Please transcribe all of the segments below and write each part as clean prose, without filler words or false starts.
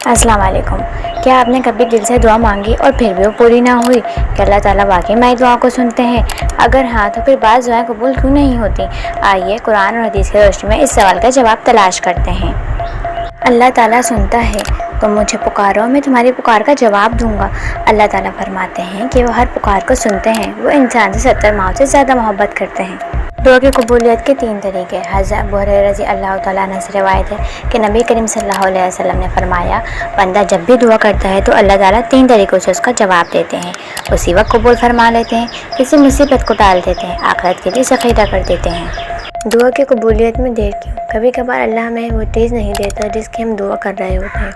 السلام علیکم۔ کیا آپ نے کبھی دل سے دعا مانگی اور پھر بھی وہ پوری نہ ہوئی؟ کہ اللہ تعالیٰ واقعی ہماری دعا کو سنتے ہیں؟ اگر ہاں تو پھر بعض دعائیں قبول کیوں نہیں ہوتی؟ آئیے قرآن اور حدیث کی روشنی میں اس سوال کا جواب تلاش کرتے ہیں۔ اللہ تعالیٰ سنتا ہے، تم مجھے پکارو، میں تمہاری پکار کا جواب دوں گا۔ اللہ تعالیٰ فرماتے ہیں کہ وہ ہر پکار کو سنتے ہیں۔ وہ انسان سے 70 ماؤں سے زیادہ محبت کرتے ہیں۔ دعا کی قبولیت کے 3 طریقے۔ حضرت ابو ہریرہ رضی اللہ تعالیٰ عنہ سے روایت ہے کہ نبی کریم صلی اللہ علیہ وسلم نے فرمایا، بندہ جب بھی دعا کرتا ہے تو اللہ تعالیٰ 3 طریقوں سے اس کا جواب دیتے ہیں۔ اسی وقت قبول فرما لیتے ہیں، کسی مصیبت کو ٹال دیتے ہیں، آخرت کے لیے ذخیرہ کر دیتے ہیں۔ دعا کی قبولیت میں دیر کیوں؟ کبھی کبھار اللہ ہمیں وہ چیز نہیں دیتا جس کی ہم دعا کر رہے ہوتے ہیں،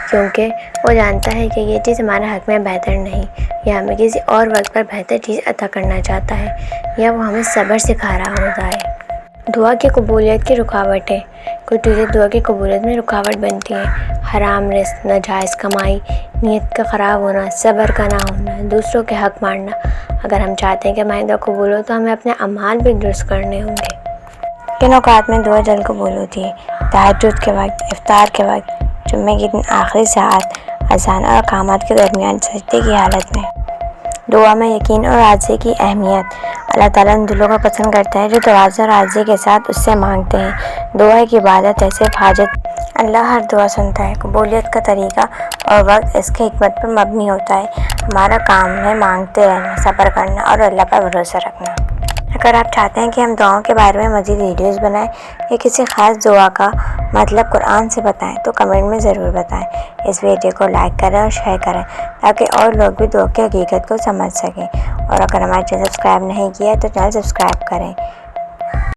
کیونکہ وہ جانتا ہے کہ یہ چیز ہمارے حق میں بہتر نہیں، یا ہمیں کسی اور وقت پر بہتر چیز عطا کرنا چاہتا ہے، یا وہ ہمیں صبر سکھا رہا ہوتا ہے۔ دعا کی قبولیت کی رکاوٹیں۔ کچھ چیزیں دعا کی قبولیت میں رکاوٹ بنتی ہیں۔ حرام رزق، ناجائز کمائی، نیت کا خراب ہونا، صبر کا نہ ہونا، دوسروں کے حق مارنا۔ اگر ہم چاہتے ہیں کہ ہماری دعا قبول ہو تو ہمیں اپنے اعمال بھی درست کرنے ہوں گے۔ کن اوقات میں دعا جلد قبول ہوتی ہے؟ تہجد کے وقت، افطار کے وقت، جمعے کی آخری ساعت، اذان اور اقامت کے درمیان سجدے کی حالت میں۔ دعا میں یقین اور عاجزی کی اہمیت۔ اللہ تعالیٰ ان دلوں کو پسند کرتا ہے جو تواضع اور عاجزی کے ساتھ اس سے مانگتے ہیں۔ دعا ایک عبادت ہے، صرف حاجت۔ اللہ ہر دعا سنتا ہے۔ قبولیت کا طریقہ اور وقت اس کی حکمت پر مبنی ہوتا ہے۔ ہمارا کام ہے مانگتے رہنا، صبر کرنا اور اللہ پر بھروسہ رکھنا۔ اگر آپ چاہتے ہیں کہ ہم دعاؤں کے بارے میں مزید ویڈیوز بنائیں یا کسی خاص دعا کا مطلب قرآن سے بتائیں تو کمنٹ میں ضرور بتائیں۔ اس ویڈیو کو لائک کریں اور شیئر کریں تاکہ اور لوگ بھی دعا کی حقیقت کو سمجھ سکیں۔ اور اگر ہمارے چینل سبسکرائب نہیں کیا ہے تو چینل سبسکرائب کریں۔